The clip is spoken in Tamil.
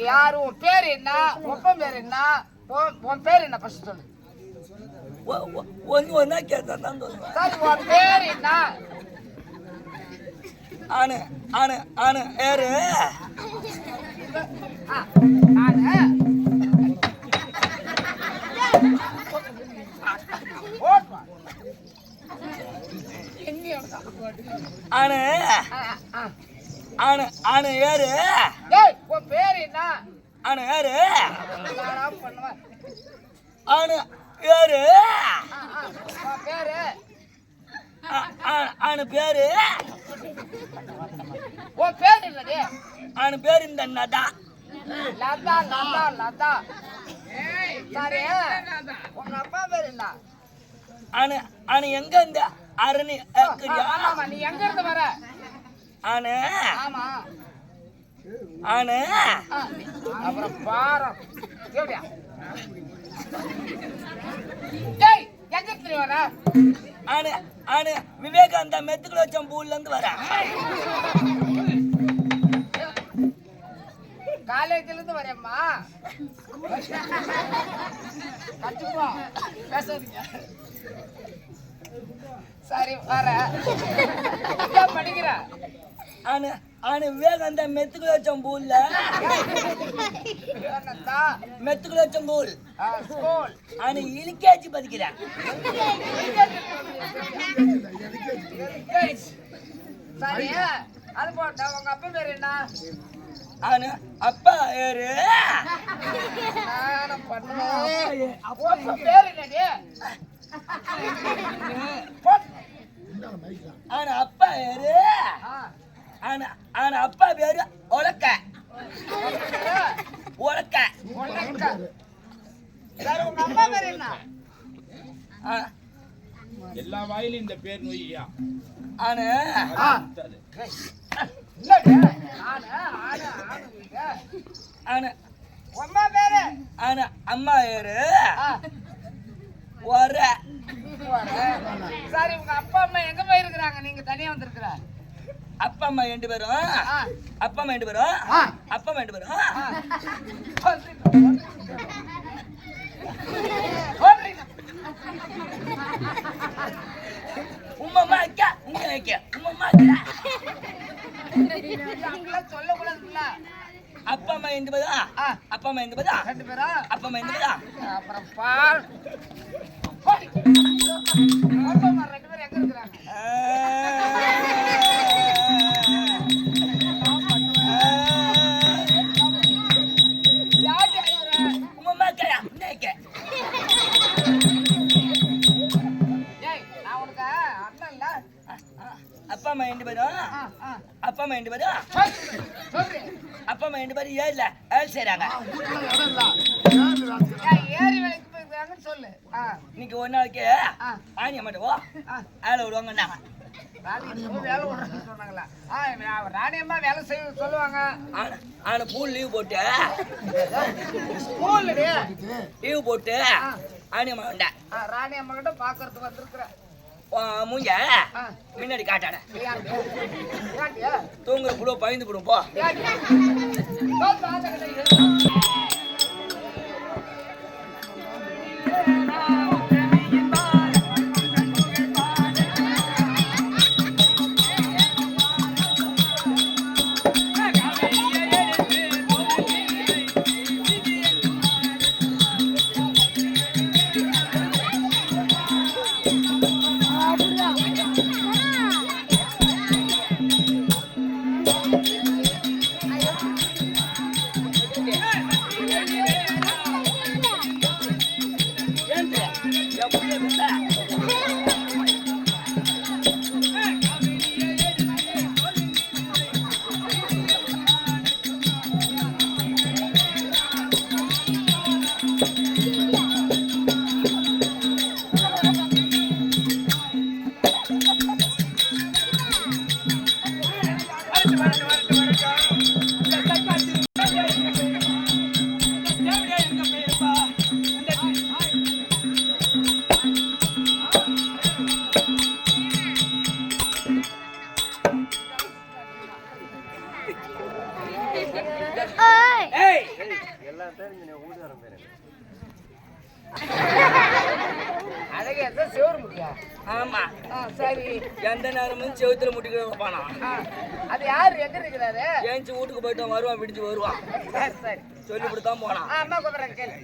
யாரு உன் பேர் என்ன? ஒப்பம் பேர் என்ன? உன் பேர் என்ன? ஃபர்ஸ்ட் சொல்லு. ஒன்னா கேட்டா சரி, உன் பேர் என்ன? ஆனு ஆனு ஆனு ஏறு நானு ஆனு ஆனு ஆனு ஏறு. உன் பேர் என்ன? ஆனு ஏறு. பண்ணுவேன். ஆனு ஏறு. பேரு ஆனு பேரு. உன் பேர் இல்லடி. ஆனு பேரு இந்த நதா. லதா லதா லதா. சரி, உங்க அப்பா பேர் என்ன? ஆனு ஆனு எங்க இந்த அரணி. ஆமா, நீ எங்க இருந்து வர? ஆனு ஆமா ஆனு அப்புறம் பாரம் எப்படியா? எங்க இருந்து வர? ஆனு ஆனு விவேகானந்தா மெத்துக்குள்ள வச்சம்பூர்ல இருந்து வர. காலேஜ்ல இருந்து வரேம்மா. கட்டுப்பா பேசாதீங்க. சரி, வர படிக்கிற? ஆனு ஆனு விவேகானந்தா மெத்துக்குள்ள வச்சம்பூர்ல மெத்துக்குள்ள வச்சம்பூல் ஸ்கூல். ஆனு இலிகேஜி பதிக்கிறேன். சரி, அது போட்ட. உங்க அப்பா பேர் என்ன? ஆனு அப்பா ஏறு. பண்ணுவேன். அப்பா பேர் என்னடி? ஆனா அப்பா ஏறு. ஆனா அப்பா பேரு ஒலக்க. ஒலக்க. உங்க அப்பா பேர் என்ன? எல்லா வாயிலும் இந்த பேர் நோய்யா. ஆனா அம்மா பேரு? ஆனா அம்மா ஏறு. வர. சரி, உங்க அப்பா அம்மா எங்க போயிருக்கிறாங்க? நீங்க தனியா வந்திருக்கிற? அப்பா அம்மா 2 பேரும். அப்பா அம்மா 2 பேரும். அப்பா அம்மா 2 பேரும். உம்மா அக்கா உங்க அக்கா உம்மா சொல்லக்கூடாதுல்ல. அப்பா அம்மா 2 பேரும். அப்பா அம்மா 2 பேரும். 2 பேரா? அப்பா அம்மா 2 பேரும். அப்புறம் பால். அப்பா அம்மா 2 பேரும் எங்க இருக்கிறாங்க? அப்பா அம்மா 2 பேரும். அப்பா அம்மா 2 பேரும். அப்பா அம்மா 2 பேரும் ஏர்ல வேலை செய்யறாங்க. ஏரி வேலைக்கு போயிருக்காங்கன்னு சொல்லு. இன்னைக்கு ஒரு நாளைக்கு ஆணி அம்மாட்டவோ வேலை விடுவாங்கன்னாங்க. வேலை விடுறாங்க சொன்னாங்களா? ராணியம்மா வேலை செய்ய சொல்லுவாங்க. ஆனா ஸ்கூல் லீவ் போட்டு லீவ் போட்டு ஆணி அம்மா வந்தேன். ராணி அம்மா கிட்ட பாக்குறதுக்கு வந்திருக்கிறேன். மூஞ்ச முன்னாடி காட்டாட தூங்குற புழு பயந்து போடும் போ. அழகே சிவரு முக்கியா ஆமா சரி எந்த நேரமும் செவுத்துல முட்டிக்கிட்டு இருப்பானா அது யாரு எங்க இருக்கிறாரு ஏஞ்சி வீட்டுக்கு போயிட்டு வருவான் விடிச்சு வருவான் சரி சரி சொல்லி கொடுத்தான் போனான் அம்மா கூப்பிடுறேன் கேளு